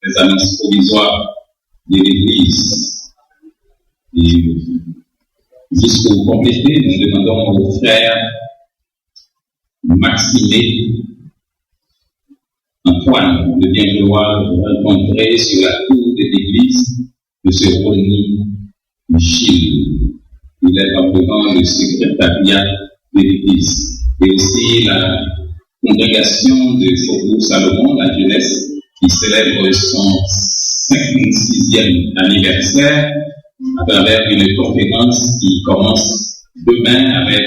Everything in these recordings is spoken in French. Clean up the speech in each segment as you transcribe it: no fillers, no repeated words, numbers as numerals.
les annonces provisoires de l'Église. Et jusqu'au compléter, nous demandons aux frères Maximé Antoine de bien vouloir rencontrer sur la cour de l'Église M. Ronny Gilles. Il est probablement le secrétariat de l'Église. Et aussi la congrégation de Faubourg Salomon, la jeunesse, qui célèbre son 56e anniversaire à travers une conférence qui commence demain avec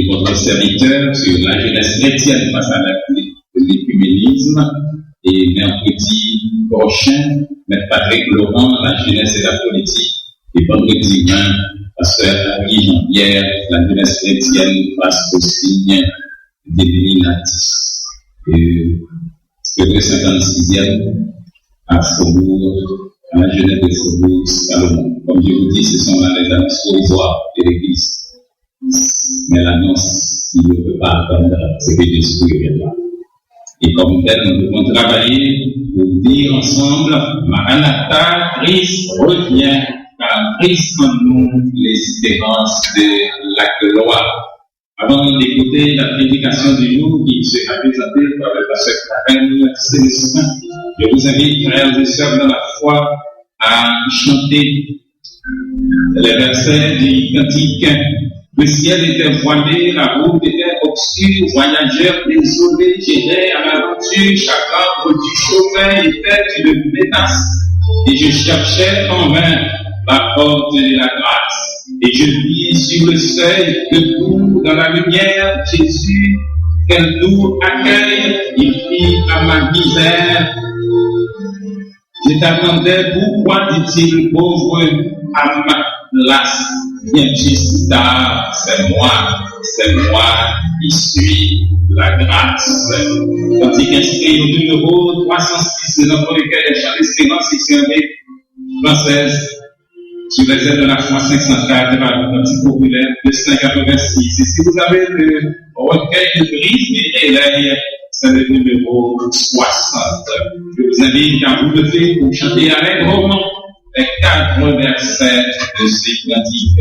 votre serviteur sur la jeunesse chrétienne face à l'écuménisme, et mercredi prochain, M. Patrick Laurent, la jeunesse et la politique, et vendredi 20, Pasteur Henri Jean-Pierre, la jeunesse chrétienne face au signe des Illuminatis. Et le 56e à Faubourg, à la jeunesse de Faubourg Salomon. Comme je vous dis, ce sont là les annonces provisoires de l'Église. Mais l'annonce qui ne peut pas attendre, c'est que Jésus reviendra. Et comme tel, nous devons travailler pour dire ensemble, Maranatha, Christ revient, car Christ en nous l'espérance de la gloire. Avant d'écouter la prédication du jour qui sera présentée par le pasteur Karen Célestin, je vous invite, frères et sœurs dans la foi, à chanter les versets du cantique. Le ciel était voilé, la route était obscure, voyageurs désolés, j'étais à l'aventure, chacun du chemin était une menace. Et je cherchais en vain la porte de la grâce. Et je vis sur le seuil, debout dans la lumière, Jésus, qu'elle nous accueille, il fit à ma misère. Je t'attendais, pourquoi dit-il, pauvre à ma place? Bien juste tard, c'est moi qui suis la grâce. Cantique inscrit au numéro 306 de notre recueil des chants d'espérance, section française, sur les ailes de la foi 504, cantique populaire 286. Et si vous avez le recueil de Brise et l'éveil, c'est le numéro 60. Je vous invite à vous lever pour chanter allègrement les 4 versets de ces cantiques.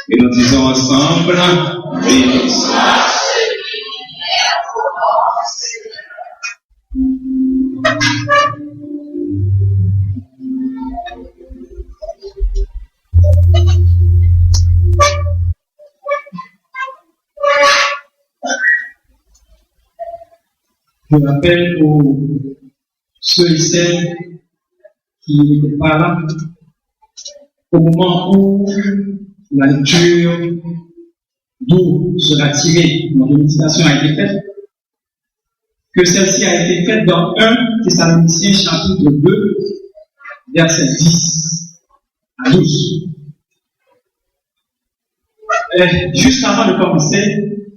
Et nous disons ensemble, béni soit Je rappelle pour ceux et celles qui n'étaient pas là, au moment où la lecture d'où sera tirée notre méditation a été faite, que celle-ci a été faite dans 1 Thessaloniciens chapitre 2, verset 10 à 12. Juste avant de commencer,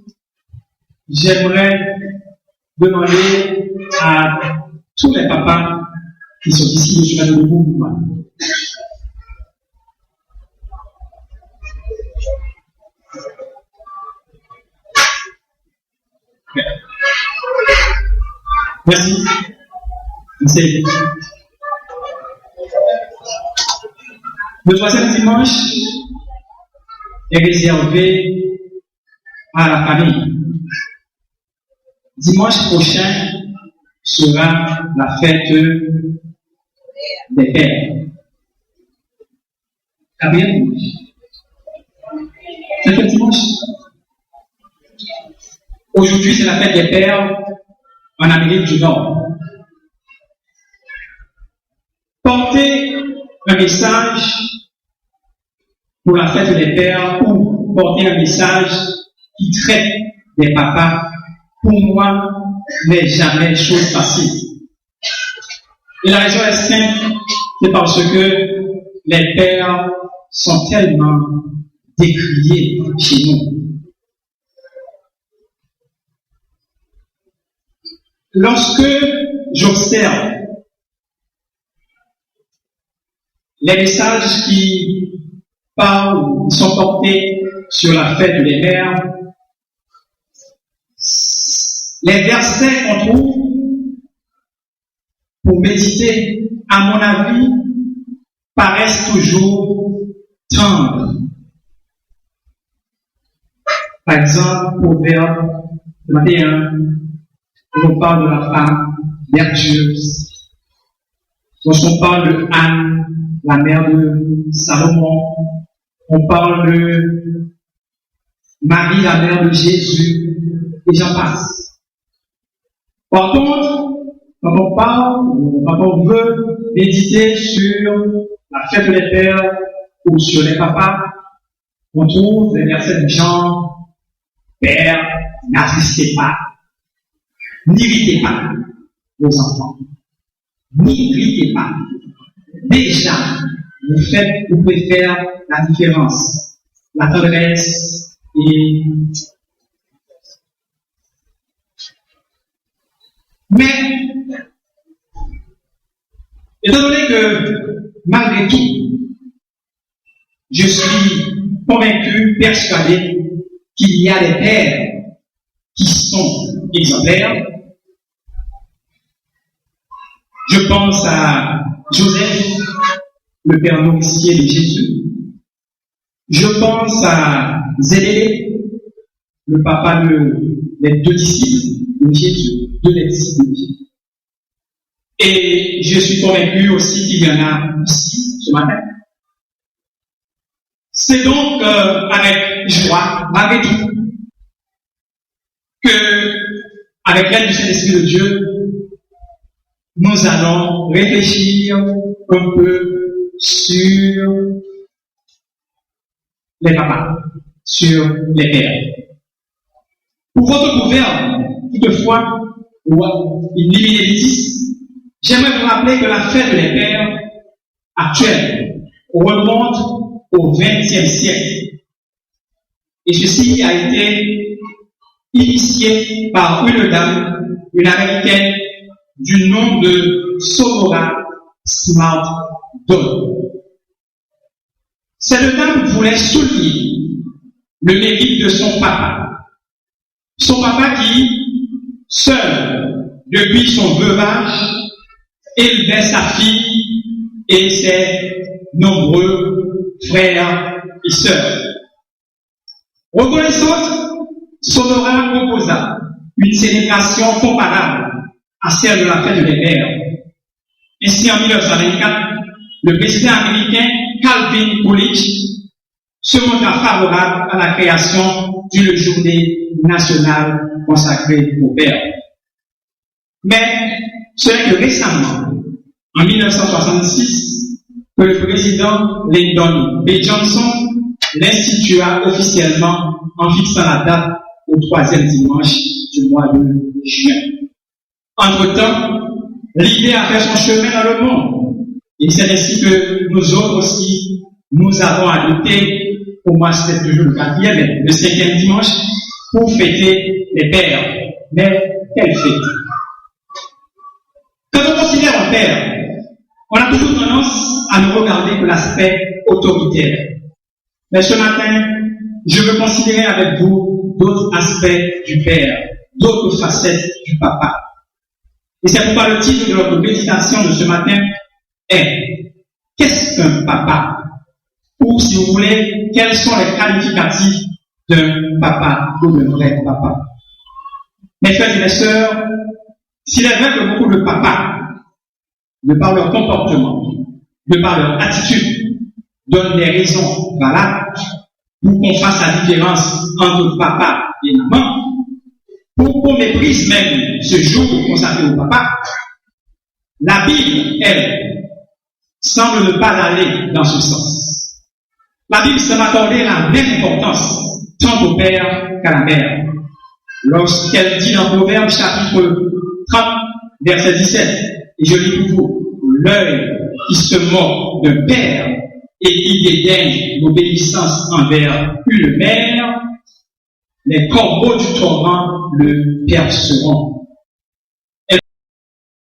j'aimerais demander à tous les papas qui sont ici, je suis debout pour moi. Merci. Merci. Le troisième dimanche est réservé à la famille. Dimanche prochain sera la fête des pères. Gabriel, c'est le dimanche. Aujourd'hui, c'est la fête des pères en Amérique du Nord. Porter un message pour la fête des pères ou porter un message qui traite des papas, pour moi, n'est jamais chose facile. Et la raison est simple, c'est parce que les pères sont tellement décriés chez nous. lorsque j'observe les messages qui parlent, qui sont portés sur la fête des mères, les versets qu'on trouve pour méditer, à mon avis, paraissent toujours tendres. Par exemple, Proverbe 21, on parle de la femme vertueuse. Lorsqu'on parle de Anne, la mère de Salomon, on parle de Marie, la mère de Jésus, et j'en passe. Par contre, quand on veut méditer sur la fête des pères ou sur les papas, on trouve des versets du genre Père, n'assistez pas, n'irritez pas vos enfants, n'irritez pas. Déjà, vous pouvez faire la différence, la tendresse et. Mais, étant donné que, malgré tout, je suis convaincu, persuadé, qu'il y a des pères qui sont exemplaires. Je pense à Joseph, le père nourricier de Jésus. Je pense à Zébédée, le papa des deux disciples de Jésus, deux disciples de Jésus. Et je suis convaincu aussi qu'il y en a ici ce matin. C'est donc avec joie, malgré tout, que, avec l'aide du Saint-Esprit de Dieu, nous allons réfléchir un peu sur les papas, sur les pères. Pour votre gouverne, toutefois, ou in limite, j'aimerais vous rappeler que la fête des pères actuelle remonte au XXe siècle. Et ceci a été initié par une dame, une américaine, du nom de Sonora Smart Dodd. Cette dame voulait souligner le mérite de son papa. Son papa qui, seul, depuis son veuvage, élevait sa fille et ses nombreux frères et sœurs. Reconnaissante, Sonora proposa une célébration comparable à celle de la fête des mères. Ainsi, en 1924, le président américain Calvin Coolidge se montra favorable à la création d'une journée nationale consacrée aux pères. Mais ce n'est que récemment, en 1966, que le président Lyndon B. Johnson l'institua officiellement en fixant la date au 3e dimanche du mois de juin. Entre-temps, l'idée a fait son chemin dans le monde. Et c'est ainsi que nous autres aussi, nous avons adopté, pour moi c'était toujours le 4e, mais le 5e dimanche, pour fêter les pères. Mais quelle fête! Quand on considère un père, on a toujours tendance à ne regarder que l'aspect autoritaire. Mais ce matin, je veux considérer avec vous d'autres aspects du père, d'autres facettes du papa. Et c'est pourquoi le titre de notre méditation de ce matin est « Qu'est-ce qu'un papa ?» ou, si vous voulez, quels sont les qualificatifs d'un papa ou d'un vrai papa. Mes frères et mes sœurs, s'il est vrai que beaucoup de papas, de par leur comportement, de par leur attitude, donnent des raisons valables pour qu'on fasse la différence entre papa et maman, pour qu'on méprise même ce jour consacré au papa, la Bible, elle, semble ne pas aller dans ce sens. La Bible semble accorder la même importance tant au père qu'à la mère. Lorsqu'elle dit dans Proverbe chapitre 30, verset 17, et je lis pour vous, l'œil qui se moque d'un père et qui dédaigne l'obéissance envers une mère, les corbeaux du torrent le perceront.